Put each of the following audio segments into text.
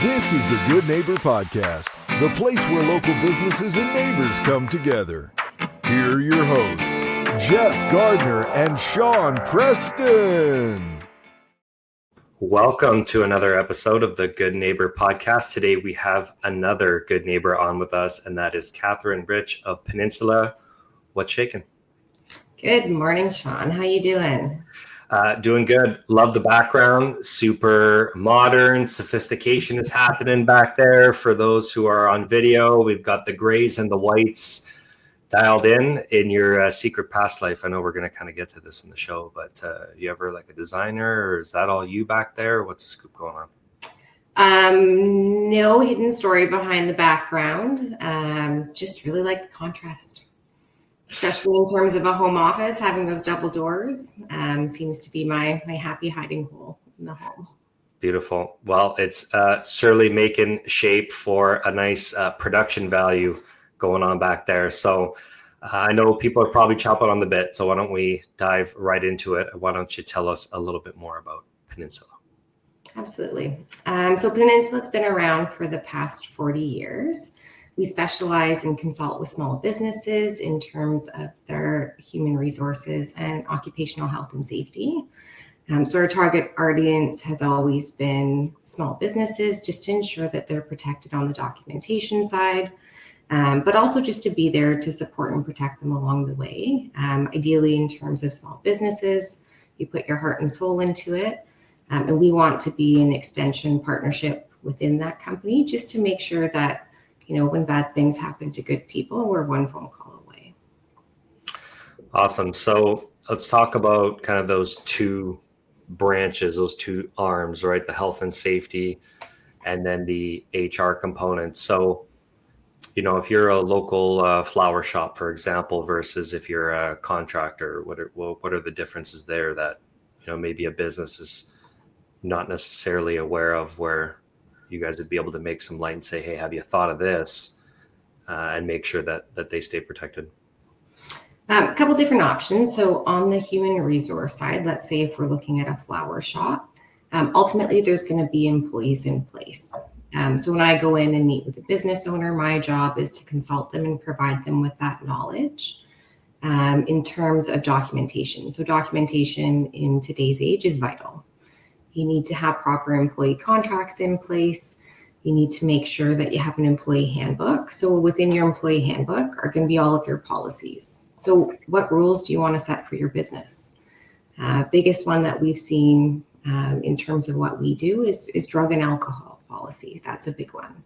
This is the Good Neighbor Podcast, the place where local businesses and neighbors come together. Here are your hosts, Jeff Gardner and Sean Preston. Welcome to another episode of the Good Neighbor Podcast. Today we have another good neighbor on with us, and that is Katherine Ritch of Peninsula. What's shaking? Good morning, Sean. How you doing? Doing good. Love the background. Super modern. Sophistication is happening back there. For those who are on video, we've got the grays and the whites dialed in your secret past life. I know we're going to kind of get to this in the show, but you ever like a designer, or is that all you back there? What's the scoop going on? No hidden story behind the background. Just really like the contrast. Especially in terms of a home office, having those double doors seems to be my happy hiding hole in the home. Beautiful. Well, it's surely making shape for a nice production value going on back there. So I know people are probably chomping on the bit. So why don't we dive right into it? Why don't you tell us a little bit more about Peninsula? Absolutely. So Peninsula's been around for the past 40 years. We specialize and consult with small businesses in terms of their human resources and occupational health and safety. So our target audience has always been small businesses, just to ensure that they're protected on the documentation side, but also just to be there to support and protect them along the way. Ideally, in terms of small businesses, you put your heart and soul into it. And we want to be an extension partnership within that company, just to make sure that when bad things happen to good people, we're one phone call away. Awesome. So let's talk about kind of those two branches, those two arms, right? The health and safety, and then the HR component. So, if you're a local flower shop, for example, versus if you're a contractor, what are the differences there that, maybe a business is not necessarily aware of, where you guys would be able to make some light and say, hey, have you thought of this? And make sure that they stay protected. A couple different options. So on the human resource side, let's say if we're looking at a flower shop, ultimately there's going to be employees in place. So when I go in and meet with a business owner, my job is to consult them and provide them with that knowledge in terms of documentation. So documentation in today's age is vital. You need to have proper employee contracts in place. You need to make sure that you have an employee handbook. So within your employee handbook are going to be all of your policies. So what rules do you want to set for your business? Biggest one that we've seen in terms of what we do is drug and alcohol policies. That's a big one.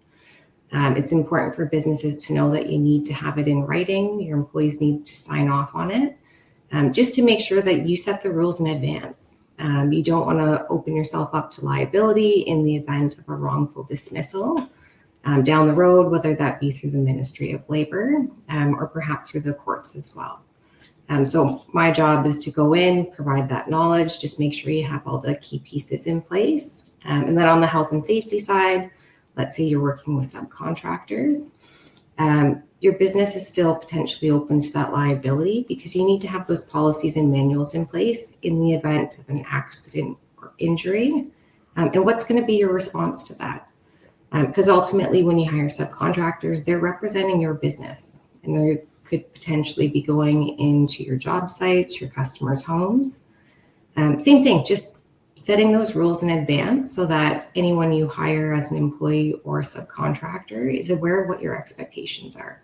It's important for businesses to know that you need to have it in writing. Your employees need to sign off on it, just to make sure that you set the rules in advance. You don't want to open yourself up to liability in the event of a wrongful dismissal down the road, whether that be through the Ministry of Labor or perhaps through the courts as well. So my job is to go in, provide that knowledge, just make sure you have all the key pieces in place. And then on the health and safety side, let's say you're working with subcontractors. Your business is still potentially open to that liability because you need to have those policies and manuals in place in the event of an accident or injury. And what's going to be your response to that? Because ultimately, when you hire subcontractors, they're representing your business, and they could potentially be going into your job sites, your customers' homes. Same thing, just setting those rules in advance so that anyone you hire as an employee or subcontractor is aware of what your expectations are.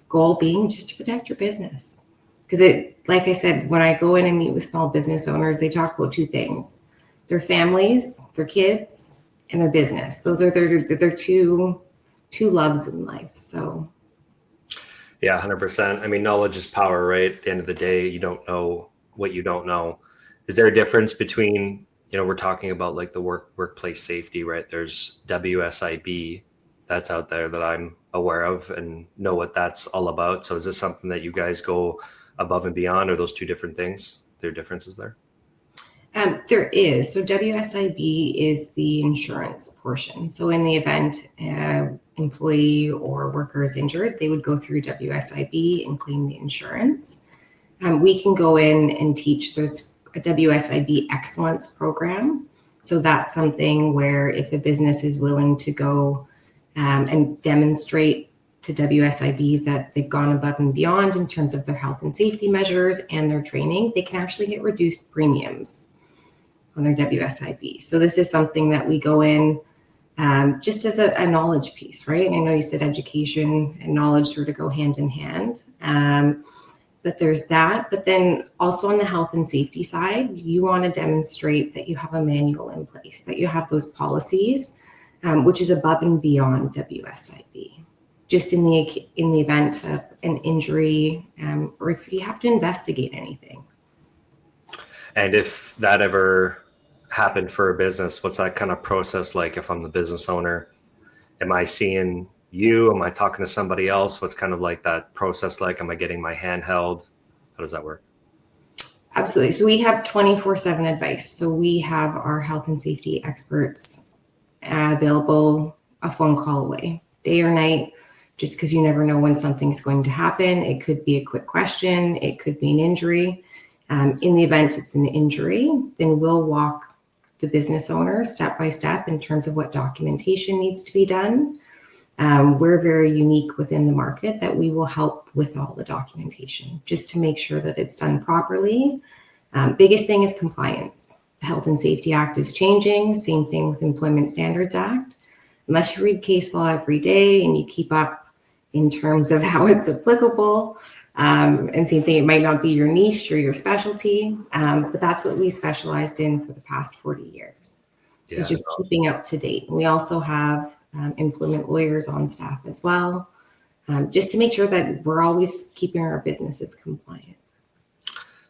Goal being just to protect your business. Because like I said, when I go in and meet with small business owners, they talk about two things: their families, their kids, and their business. Those are their two loves in life. So yeah, 100%. I mean, knowledge is power, right? At the end of the day, you don't know what you don't know. Is there a difference between, we're talking about like the workplace safety, right? There's WSIB that's out there that I'm aware of and know what that's all about. So is this something that you guys go above and beyond, or those two different things? There are differences there? There is. So WSIB is the insurance portion. So in the event employee or worker is injured, they would go through WSIB and claim the insurance. We can go in and teach. There's a WSIB excellence program. So that's something where if a business is willing to go and demonstrate to WSIB that they've gone above and beyond in terms of their health and safety measures and their training, they can actually get reduced premiums on their WSIB. So this is something that we go in just as a knowledge piece, right? And I know you said education and knowledge sort of go hand in hand. But there's that. But then also on the health and safety side, you want to demonstrate that you have a manual in place, that you have those policies, which is above and beyond WSIB. Just in the event of an injury, or if you have to investigate anything. And if that ever happened for a business, what's that kind of process like? If I'm the business owner, am I seeing you? Am I talking to somebody else? What's kind of like that process like? Am I getting my hand held? How does that work? Absolutely. So we have 24/7 advice. So we have our health and safety experts available a phone call away, day or night, just because you never know when something's going to happen. It could be a quick question. It could be an injury. In the event it's an injury, then we'll walk the business owner step by step in terms of what documentation needs to be done. We're very unique within the market that we will help with all the documentation just to make sure that it's done properly. Biggest thing is compliance. The Health and Safety Act is changing. Same thing with Employment Standards Act. Unless you read case law every day and you keep up in terms of how it's applicable, and same thing, it might not be your niche or your specialty, but that's what we specialized in for the past 40 years. Yeah, it's just keeping up to date. We also have employment lawyers on staff as well, just to make sure that we're always keeping our businesses compliant.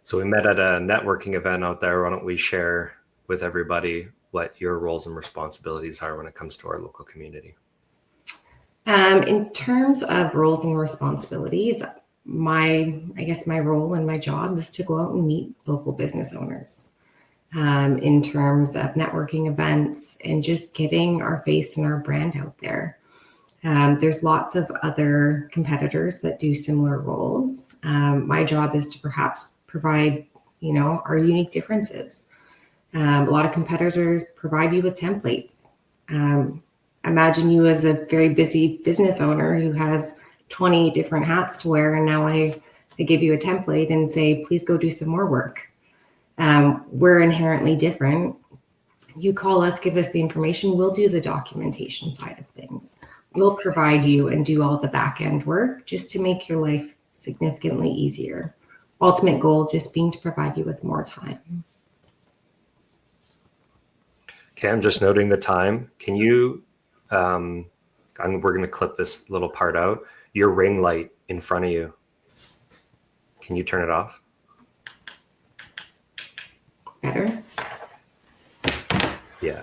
So we met at a networking event out there. Why don't we share with everybody what your roles and responsibilities are when it comes to our local community? In terms of roles and responsibilities, my role and my job is to go out and meet local business owners in terms of networking events and just getting our face and our brand out there. There's lots of other competitors that do similar roles. My job is to perhaps provide, our unique differences. A lot of competitors provide you with templates. Imagine you as a very busy business owner who has 20 different hats to wear, and now I give you a template and say, please go do some more work. We're inherently different. You call us, give us the information, we'll do the documentation side of things. We'll provide you and do all the back end work just to make your life significantly easier. Ultimate goal just being to provide you with more time. Okay, I'm just noting the time. Can you, we're going to clip this little part out. Your ring light in front of you, can you turn it off? Better? Yeah.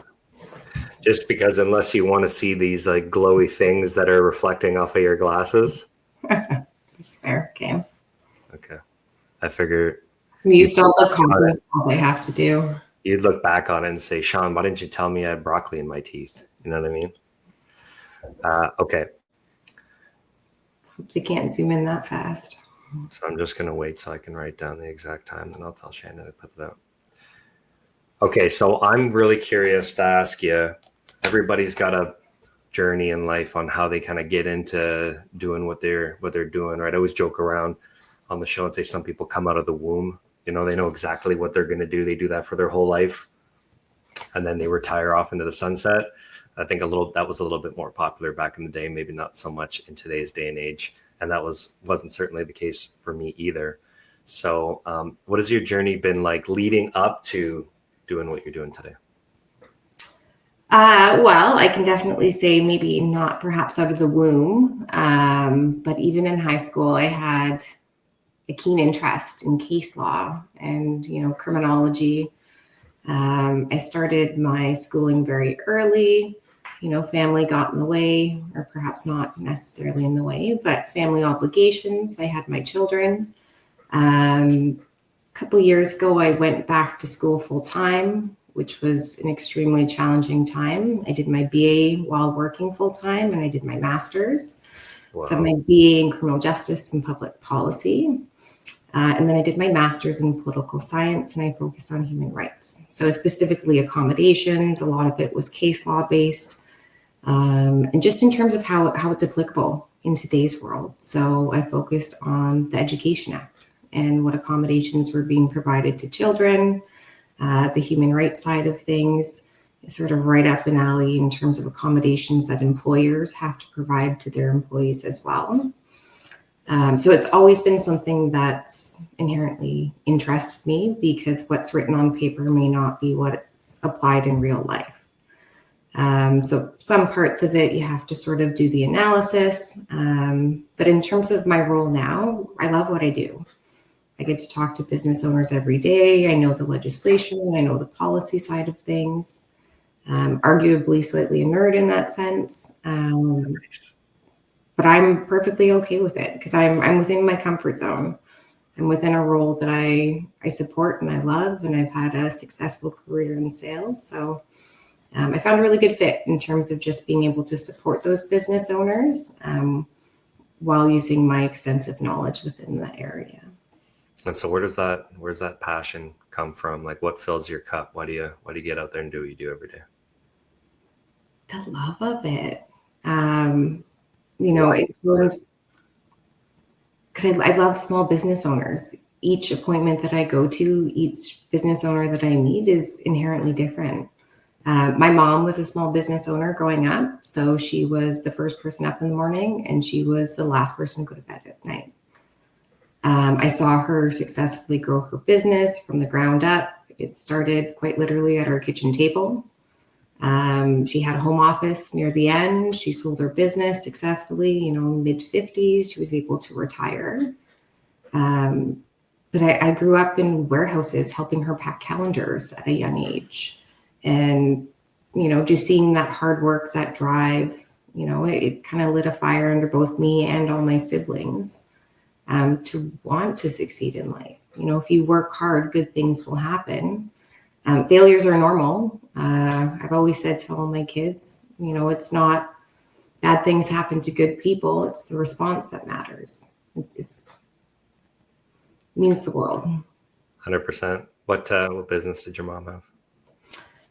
Just because unless you want to see these like glowy things that are reflecting off of your glasses. That's fair. Okay. Okay. I figure. You still look conference calls I have to do. You'd look back on it and say, Sean, why didn't you tell me I had broccoli in my teeth? You know what I mean? Okay. Hope they can't zoom in that fast. So I'm just going to wait so I can write down the exact time, then I'll tell Shannon to clip it out. Okay, so I'm really curious to ask you, everybody's got a journey in life on how they kind of get into doing what they're doing, right? I always joke around on the show and say some people come out of the womb, they know exactly what they're going to do. They do that for their whole life. And then they retire off into the sunset. I think that was a little bit more popular back in the day, maybe not so much in today's day and age. And that wasn't certainly the case for me either. So what has your journey been like leading up to doing what you're doing today? Well, I can definitely say maybe not perhaps out of the womb, but even in high school, I had a keen interest in case law and, criminology. I started my schooling very early. Family got in the way, or perhaps not necessarily in the way, but family obligations. I had my children. A couple of years ago, I went back to school full time, which was an extremely challenging time. I did my BA while working full time, and I did my master's. Wow. So my BA in criminal justice and public policy. And then I did my master's in political science, and I focused on human rights. So specifically accommodations, a lot of it was case law based, and just in terms of how it's applicable in today's world. So I focused on the Education Act and what accommodations were being provided to children, the human rights side of things is sort of right up an alley in terms of accommodations that employers have to provide to their employees as well. So it's always been something that's inherently interested me, because what's written on paper may not be what's applied in real life. So some parts of it, you have to sort of do the analysis. But in terms of my role now, I love what I do. I get to talk to business owners every day. I know the legislation, I know the policy side of things. Arguably slightly a nerd in that sense. But I'm perfectly okay with it, because I'm within my comfort zone. I'm within a role that I support and I love, and I've had a successful career in sales. So I found a really good fit in terms of just being able to support those business owners while using my extensive knowledge within the area. And so where's that passion come from? Like, what fills your cup? Why do you get out there and do what you do every day? The love of it. It was because I love small business owners. Each appointment that I go to, each business owner that I meet is inherently different. My mom was a small business owner growing up, so she was the first person up in the morning and she was the last person to go to bed at night. I saw her successfully grow her business from the ground up. It started quite literally at our kitchen table. She had a home office near the end. She sold her business successfully, mid-50s. She was able to retire. But I grew up in warehouses helping her pack calendars at a young age. And, just seeing that hard work, that drive, it kind of lit a fire under both me and all my siblings to want to succeed in life. If you work hard, good things will happen. Failures are normal. I've always said to all my kids, it's not bad things happen to good people. It's the response that matters. It means the world. 100%. What business did your mom have?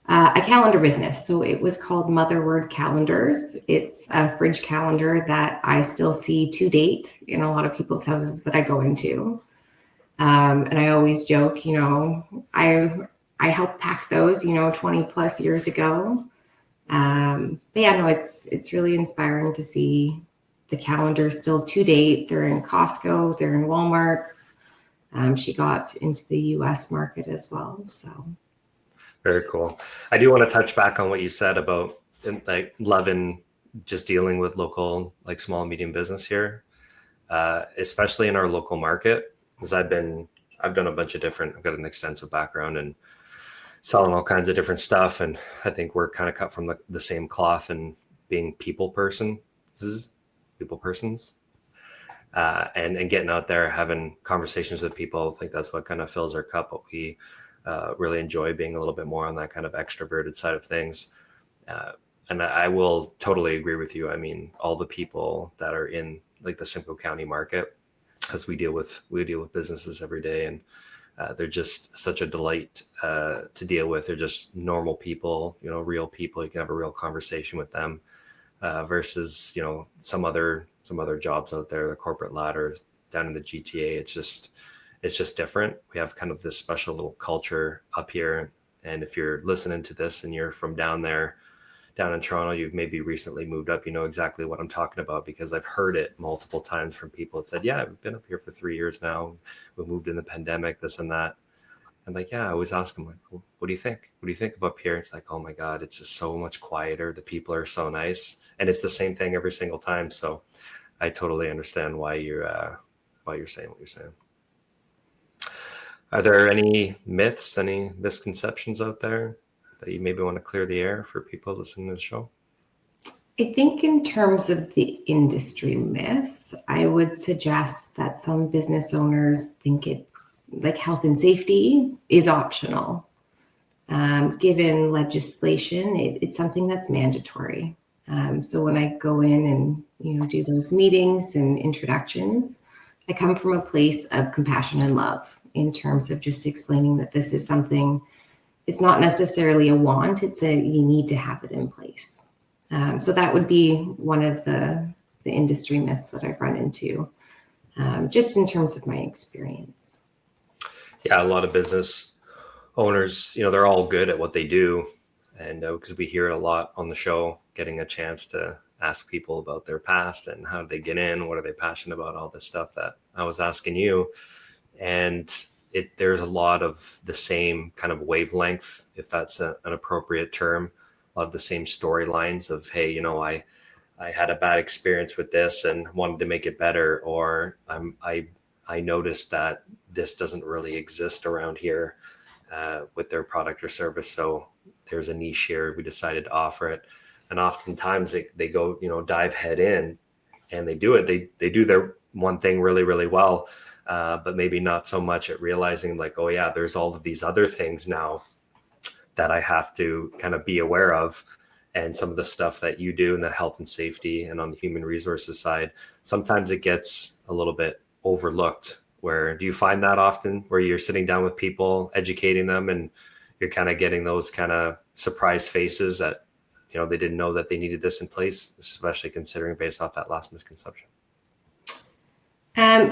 A calendar business. So it was called Motherword Calendars. It's a fridge calendar that I still see to date in a lot of people's houses that I go into. And I always joke, I helped pack those, 20 plus years ago. But yeah, no, it's really inspiring to see the calendars still to date. They're in Costco, they're in Walmart's. She got into the US market as well. So very cool. I do want to touch back on what you said about like loving just dealing with local, like small and medium business here, especially in our local market. Because I've done a bunch of I've got an extensive background in selling all kinds of different stuff. And I think we're kind of cut from the same cloth and being people persons, and getting out there, having conversations with people. I think that's what kind of fills our cup. But we really enjoy being a little bit more on that kind of extroverted side of things. And I will totally agree with you. I mean, all the people that are in like the Simcoe County market, as we deal with businesses every day, and they're just such a delight to deal with. They're just normal people, real people. You can have a real conversation with them versus, some other jobs out there, the corporate ladder down in the GTA. It's just different. We have kind of this special little culture up here. And if you're listening to this and you're from down in Toronto, you've maybe recently moved up, you know exactly what I'm talking about, because I've heard it multiple times from people that said, yeah, I've been up here for 3 years now. We moved in the pandemic, this and that. And like, yeah, I always ask them, like, well, what do you think? What do you think of up here? It's like, oh my God, it's just so much quieter. The people are so nice. And it's the same thing every single time. So I totally understand why you're saying what you're saying. Are there any myths, any misconceptions out there that you maybe want to clear the air for people listening to the show? I think in terms of the industry myths, I would suggest that some business owners think it's like health and safety is optional. Given legislation, it's something that's mandatory. So when I go in and do those meetings and introductions, I come from a place of compassion and love in terms of just explaining that this is something, it's not necessarily a want, you need to have it in place. So that would be one of the industry myths that I've run into, just in terms of my experience. Yeah, a lot of business owners, they're all good at what they do. And because we hear it a lot on the show, getting a chance to ask people about their past and how did they get in, what are they passionate about, all this stuff that I was asking you. And there's a lot of the same kind of wavelength, if that's an appropriate term, a lot of the same storylines of, hey, I had a bad experience with this and wanted to make it better, or I noticed that this doesn't really exist around here with their product or service. So there's a niche here. We decided to offer it. And oftentimes they go, dive head in and they do it. They do their one thing really, really well, but maybe not so much at realizing like, oh yeah, there's all of these other things now that I have to kind of be aware of. And some of the stuff that you do in the health and safety and on the human resources side, sometimes it gets a little bit overlooked. Where do you find that often, where you're sitting down with people, educating them, and you're kind of getting those kind of surprise faces that, they didn't know that they needed this in place, especially considering based off that last misconception?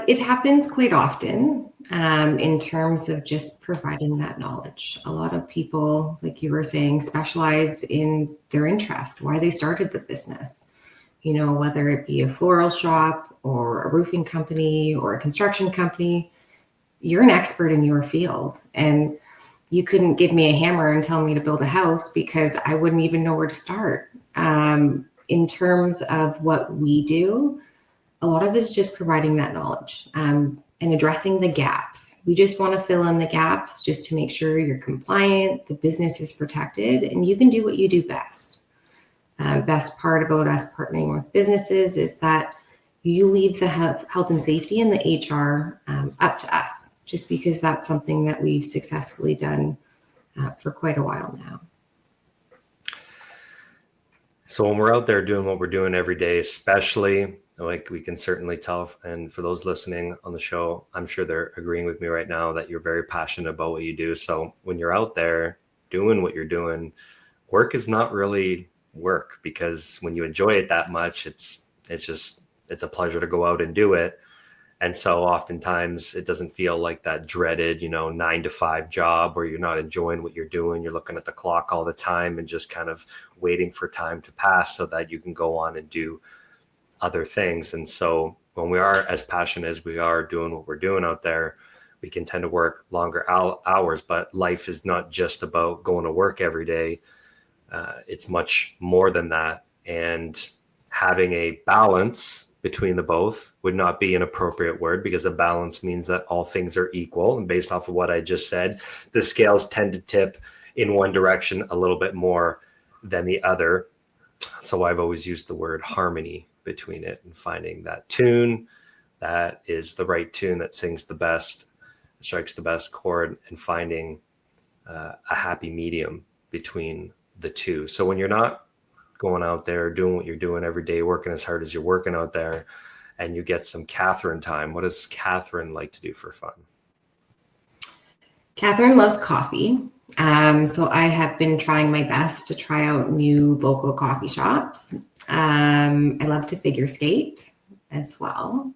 It happens quite often in terms of just providing that knowledge. A lot of people, like you were saying, specialize in their interest, why they started the business. Whether it be a floral shop or a roofing company or a construction company, you're an expert in your field. And you couldn't give me a hammer and tell me to build a house because I wouldn't even know where to start. In terms of what we do, a lot of it is just providing that knowledge and addressing the gaps. We just want to fill in the gaps just to make sure you're compliant, the business is protected, and you can do what you do best. Best part about us partnering with businesses is that you leave the health and safety and the HR up to us, just because that's something that we've successfully done for quite a while now. So when we're out there doing what we're doing every day, especially, like we can certainly tell, and for those listening on the show, I'm sure they're agreeing with me right now that you're very passionate about what you do. So when you're out there doing what you're doing, work is not really work, because when you enjoy it that much, it's a pleasure to go out and do it. And so oftentimes it doesn't feel like that dreaded, 9 to 5 job where you're not enjoying what you're doing. You're looking at the clock all the time and just kind of waiting for time to pass so that you can go on and do other things. And so when we are as passionate as we are doing what we're doing out there, we can tend to work longer hours, but life is not just about going to work every day. It's much more than that. And having a balance between the both would not be an appropriate word, because a balance means that all things are equal. And based off of what I just said, the scales tend to tip in one direction a little bit more than the other. So I've always used the word harmony between it, and finding that tune that is the right tune that sings the best, strikes the best chord, and finding a happy medium between the two. So when you're not going out there doing what you're doing every day, working as hard as you're working out there, and you get some Katherine time, what does Katherine like to do for fun? Katherine loves coffee. So I have been trying my best to try out new local coffee shops. I love to figure skate as well.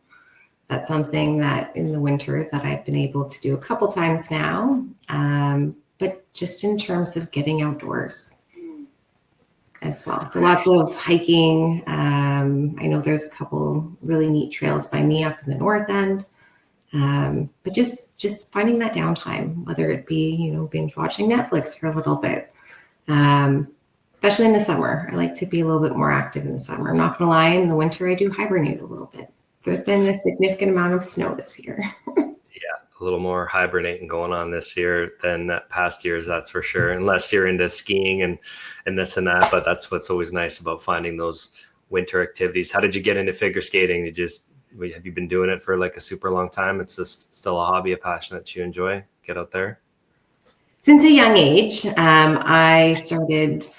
That's something that in the winter that I've been able to do a couple times now. But just in terms of getting outdoors as well. So lots of hiking. I know there's a couple really neat trails by me up in the north end. But just finding that downtime, whether it be, binge watching Netflix for a little bit, especially in the summer. I like to be a little bit more active in the summer. I'm not going to lie, in the winter, I do hibernate a little bit. There's been a significant amount of snow this year. Yeah, a little more hibernating going on this year than past years, that's for sure. Unless you're into skiing and this and that, but that's what's always nice about finding those winter activities. How did you get into figure skating? Have you been doing it for like a super long time? It's just still a hobby, a passion that you enjoy? Get out there? Since a young age, I started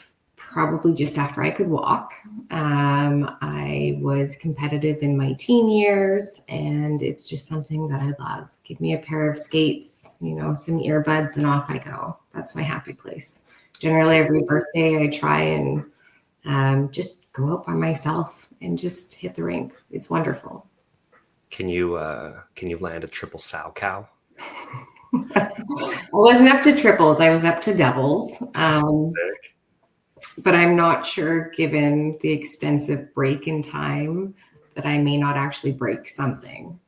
probably just after I could walk. I was competitive in my teen years, and it's just something that I love. Give me a pair of skates, some earbuds, and off I go. That's my happy place. Generally, every birthday, I try and just go out by myself and just hit the rink. It's wonderful. Can you land a triple sow cow? I wasn't up to triples. I was up to doubles. But I'm not sure, given the extensive break in time, that I may not actually break something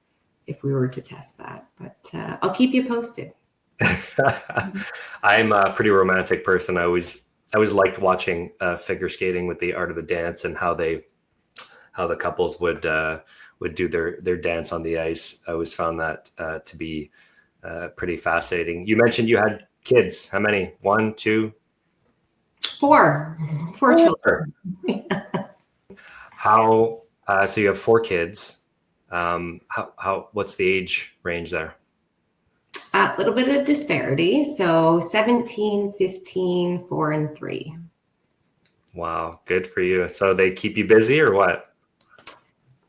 if we were to test that. But I'll keep you posted. I'm a pretty romantic person. I always liked watching figure skating with the art of the dance and how the couples would do their dance on the ice. I always found that to be pretty fascinating. You mentioned you had kids. How many? 1, 2? 4 children. How? So you have 4 kids. What's the age range there? A little bit of disparity. So 17, 15, 4, and 3. Wow, good for you. So they keep you busy or what?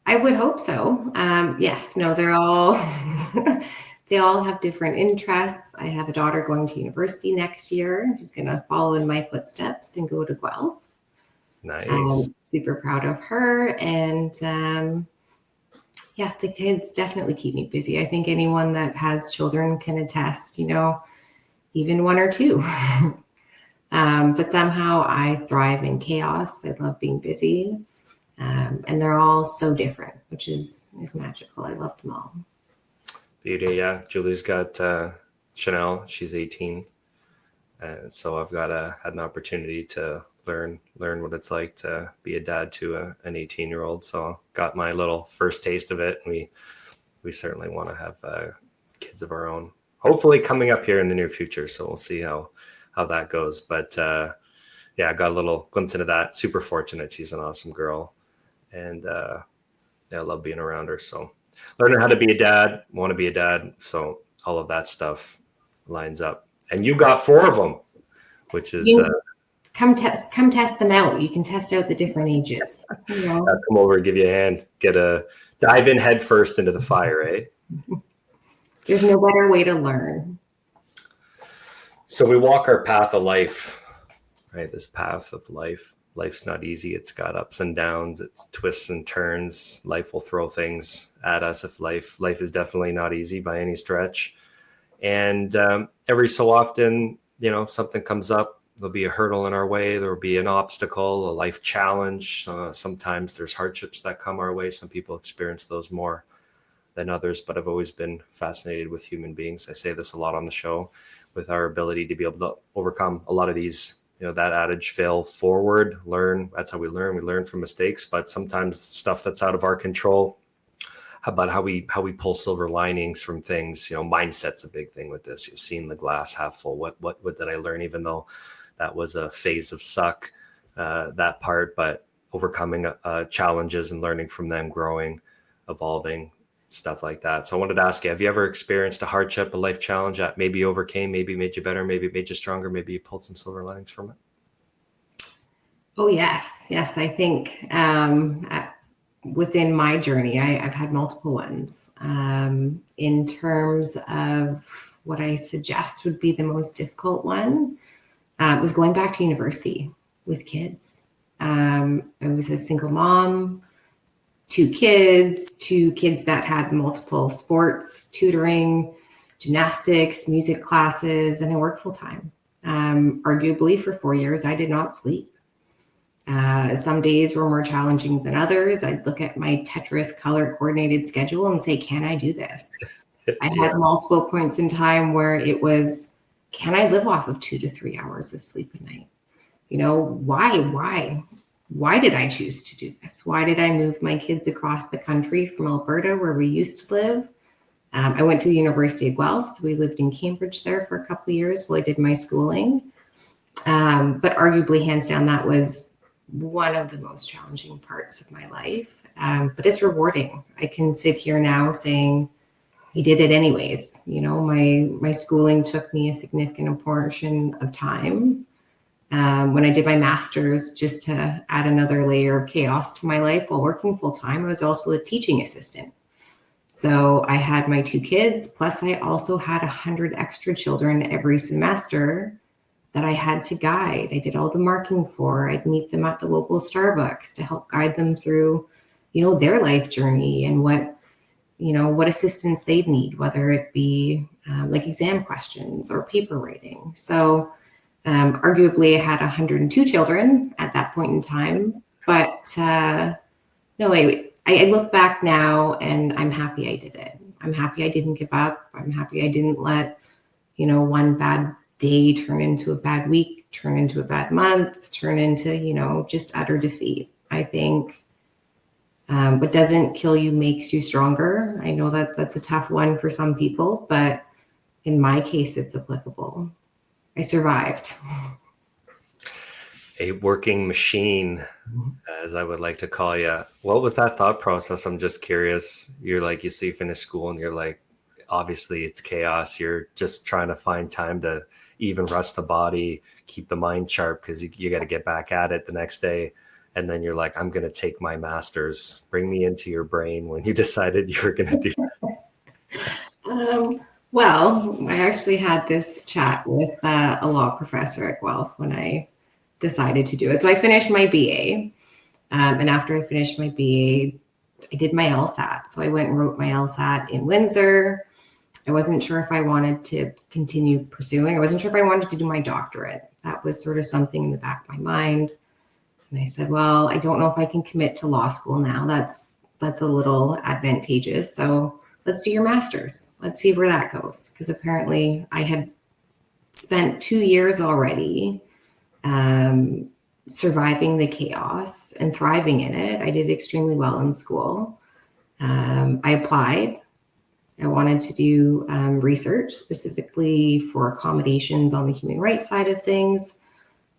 I would hope so. Yes. No, they're all they all have different interests. I have a daughter going to university next year who's going to follow in my footsteps and go to Guelph. Nice. I'm super proud of her. And the kids definitely keep me busy. I think anyone that has children can attest, even 1 or 2. But somehow I thrive in chaos. I love being busy. And they're all so different, which is magical. I love them all. Beauty, yeah. Julie's got Chanel. She's 18. So I've had an opportunity to learn what it's like to be a dad to an 18-year-old. So got my little first taste of it. We certainly want to have kids of our own, hopefully coming up here in the near future. So we'll see how that goes. But I got a little glimpse into that. Super fortunate. She's an awesome girl. And I love being around her. So learning how to be a dad, want to be a dad. So all of that stuff lines up. And you got 4 of them, which is come test them out. You can test out the different ages. I'll come over and give you a hand. Dive in head first into the fire, eh? There's no better way to learn. So we walk our path of life, right? This path of life. Life's not easy. It's got ups and downs. It's twists and turns. Life will throw things at us. If life is definitely not easy by any stretch. And every so often, something comes up. There'll be a hurdle in our way. There'll be an obstacle, a life challenge. Sometimes there's hardships that come our way. Some people experience those more than others, but I've always been fascinated with human beings. I say this a lot on the show, with our ability to be able to overcome a lot of these, that adage, fail forward, learn. That's how we learn. We learn from mistakes, but sometimes stuff that's out of our control. How about how we pull silver linings from things? Mindset's a big thing with this. You've seen the glass half full. What did I learn? Even though that was a phase of suck, that part, but overcoming challenges and learning from them, growing, evolving, stuff like that. So I wanted to ask you, have you ever experienced a hardship, a life challenge that maybe you overcame, maybe made you better, maybe made you stronger, maybe you pulled some silver linings from it? Oh, yes. Yes, I think within my journey, I've had multiple ones. In terms of what I suggest would be the most difficult one, was going back to university with kids. I was a single mom, 2 kids that had multiple sports, tutoring, gymnastics, music classes, and I worked full time. Arguably for 4 years, I did not sleep. Some days were more challenging than others. I'd look at my Tetris color coordinated schedule and say, can I do this? I had multiple points in time where it was, can I live off of 2 to 3 hours of sleep a night? Why did I choose to do this? Why did I move my kids across the country from Alberta, where we used to live? I went to the University of Guelph, so we lived in Cambridge there for a couple of years while I did my schooling. But arguably, hands down, that was one of the most challenging parts of my life. But it's rewarding. I can sit here now saying, I did it anyways. My schooling took me a significant portion of time. When I did my master's, just to add another layer of chaos to my life while working full time, I was also a teaching assistant. So I had my 2 kids, plus I also had 100 extra children every semester that I had to guide. I did all the marking for. I'd meet them at the local Starbucks to help guide them through, their life journey and what assistance they'd need, whether it be like exam questions or paper writing. So arguably I had 102 children at that point in time, but no, I look back now and I'm happy I did it. I'm happy I didn't give up. I'm happy I didn't let, one bad day turn into a bad week, turn into a bad month, turn into, just utter defeat. I think what doesn't kill you makes you stronger. I know that that's a tough one for some people, but in my case, it's applicable. I survived. A working machine, as I would like to call you. What was that thought process? I'm just curious. You're like, you finish school and you're like, obviously it's chaos. You're just trying to find time to even rest the body, keep the mind sharp, because you got to get back at it the next day. And then you're like, I'm going to take my master's. Bring me into your brain when you decided you were going to do that. Well, I actually had this chat with a law professor at Guelph when I decided to do it. So I finished my BA. And after I finished my BA, I did my LSAT. So I went and wrote my LSAT in Windsor. I wasn't sure if I wanted to continue pursuing. I wasn't sure if I wanted to do my doctorate. That was sort of something in the back of my mind. And I said, well, I don't know if I can commit to law school now. That's a little advantageous. So let's do your master's. Let's see where that goes. Because apparently I had spent 2 years already surviving the chaos and thriving in it. I did extremely well in school. I applied. I wanted to do research specifically for accommodations on the human rights side of things.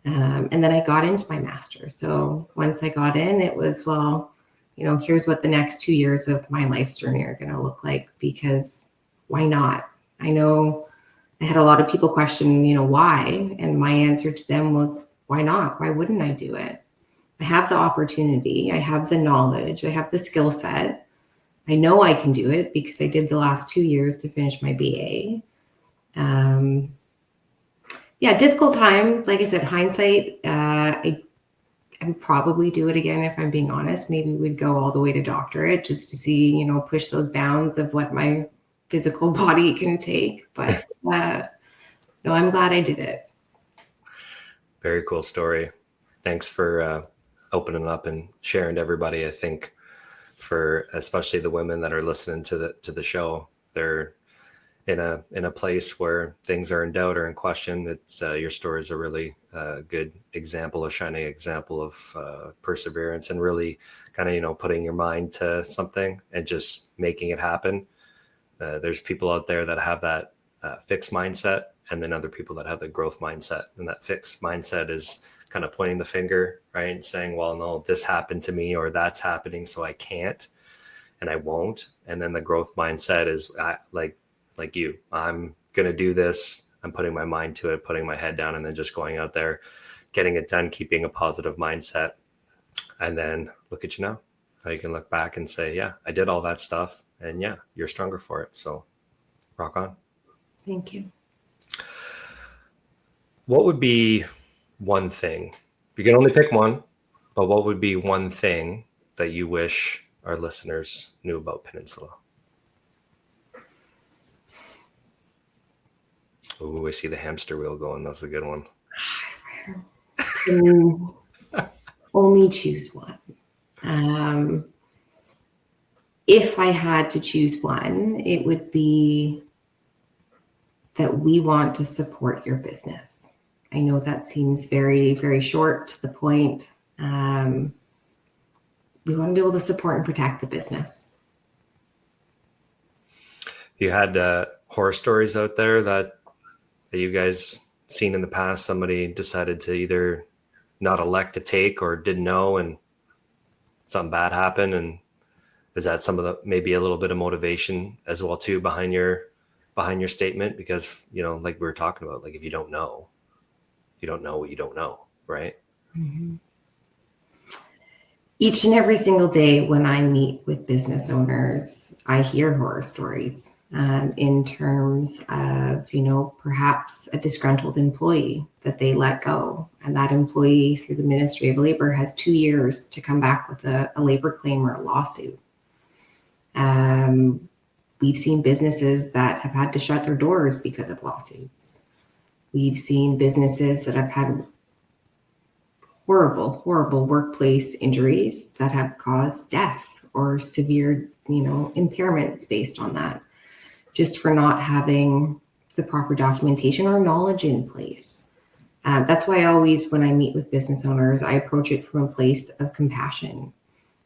And then I got into my master's. So once I got in, it was, well, here's what the next 2 years of my life's journey are going to look like, because why not? I know I had a lot of people question, why? And my answer to them was, why not? Why wouldn't I do it? I have the opportunity. I have the knowledge. I have the skill set. I know I can do it because I did the last 2 years to finish my BA. Difficult time. Like I said, hindsight, I would probably do it again if I'm being honest. Maybe we'd go all the way to doctorate just to see, push those bounds of what my physical body can take. But no, I'm glad I did it. Very cool story. Thanks for opening up and sharing to everybody. I think for especially the women that are listening to the show, they're in a place where things are in doubt or in question. It's your story is a really good example, a shining example of perseverance and really kind of putting your mind to something and just making it happen. There's people out there that have that fixed mindset, and then other people that have the growth mindset. And that fixed mindset is kind of pointing the finger, right, and saying, well, no, this happened to me, or that's happening, so I can't and I won't. And then the growth mindset is like you, I'm going to do this. I'm putting my mind to it, putting my head down, and then just going out there, getting it done, keeping a positive mindset. And then look at you now. Now you can look back and say, yeah, I did all that stuff. And yeah, you're stronger for it. So rock on. Thank you. What would be one thing? You can only pick one, but what would be one thing that you wish our listeners knew about Peninsula? Oh, I see the hamster wheel going. That's a good one. Only choose one. If I had to choose one, it would be that we want to support your business. I know that seems very, very short to the point. We want to be able to support and protect the business. You had horror stories out there that you guys seen in the past? Somebody decided to either not elect to take or didn't know, and something bad happened. And is that some of the, maybe a little bit of motivation as well too behind your statement? Because, like we were talking about, like if you don't know, you don't know what you don't know, right? Mm-hmm. Each and every single day when I meet with business owners, I hear horror stories in terms of, perhaps a disgruntled employee that they let go. And that employee through the Ministry of Labor has 2 years to come back with a labor claim or a lawsuit. We've seen businesses that have had to shut their doors because of lawsuits. We've seen businesses that have had horrible workplace injuries that have caused death or severe, impairments based on that, just for not having the proper documentation or knowledge in place. That's why I always, when I meet with business owners, I approach it from a place of compassion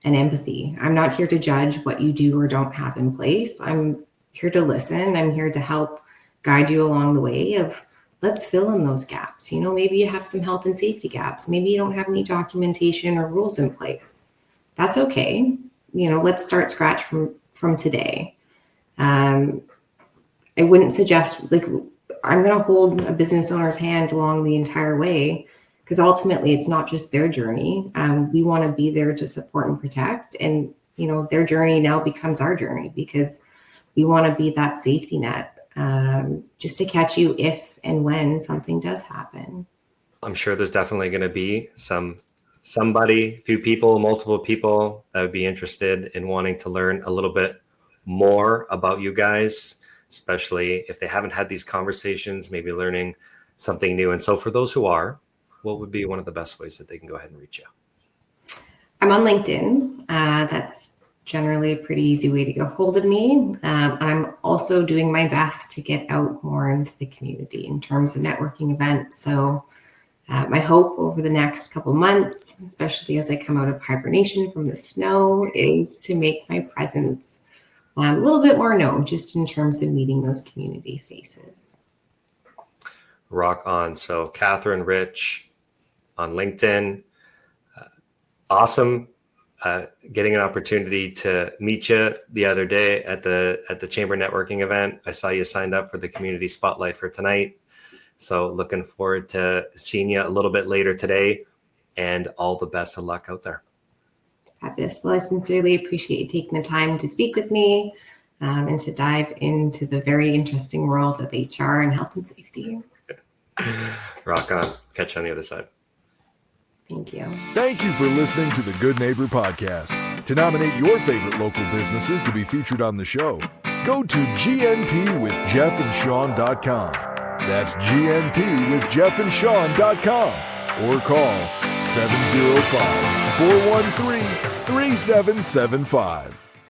and empathy. I'm not here to judge what you do or don't have in place. I'm here to listen. I'm here to help guide you along the way of, let's fill in those gaps. Maybe you have some health and safety gaps. Maybe you don't have any documentation or rules in place. That's okay. Let's start scratch from today. I wouldn't suggest, I'm going to hold a business owner's hand along the entire way, because ultimately it's not just their journey. We want to be there to support and protect. And, their journey now becomes our journey, because we want to be that safety net just to catch you if and when something does happen. I'm sure there's definitely going to be somebody, few people, multiple people that would be interested in wanting to learn a little bit more about you guys, especially if they haven't had these conversations, maybe learning something new. And so for those who are, what would be one of the best ways that they can go ahead and reach you? I'm on LinkedIn. That's generally a pretty easy way to get a hold of me. And I'm also doing my best to get out more into the community in terms of networking events. So my hope over the next couple months, especially as I come out of hibernation from the snow, is to make my presence a little bit more known, just in terms of meeting those community faces. Rock on. So Katherine, Ritch on LinkedIn. Awesome. Getting an opportunity to meet you the other day at the Chamber networking event. I saw you signed up for the community spotlight for tonight. So looking forward to seeing you a little bit later today, and all the best of luck out there. Fabulous. Well, I sincerely appreciate you taking the time to speak with me and to dive into the very interesting world of HR and health and safety. Rock on. Catch you on the other side. Thank you. Thank you for listening to the Good Neighbor Podcast. To nominate your favorite local businesses to be featured on the show, go to gnpwithjeffandsean.com. That's gnpwithjeffandsean.com, or call 705-413-3775.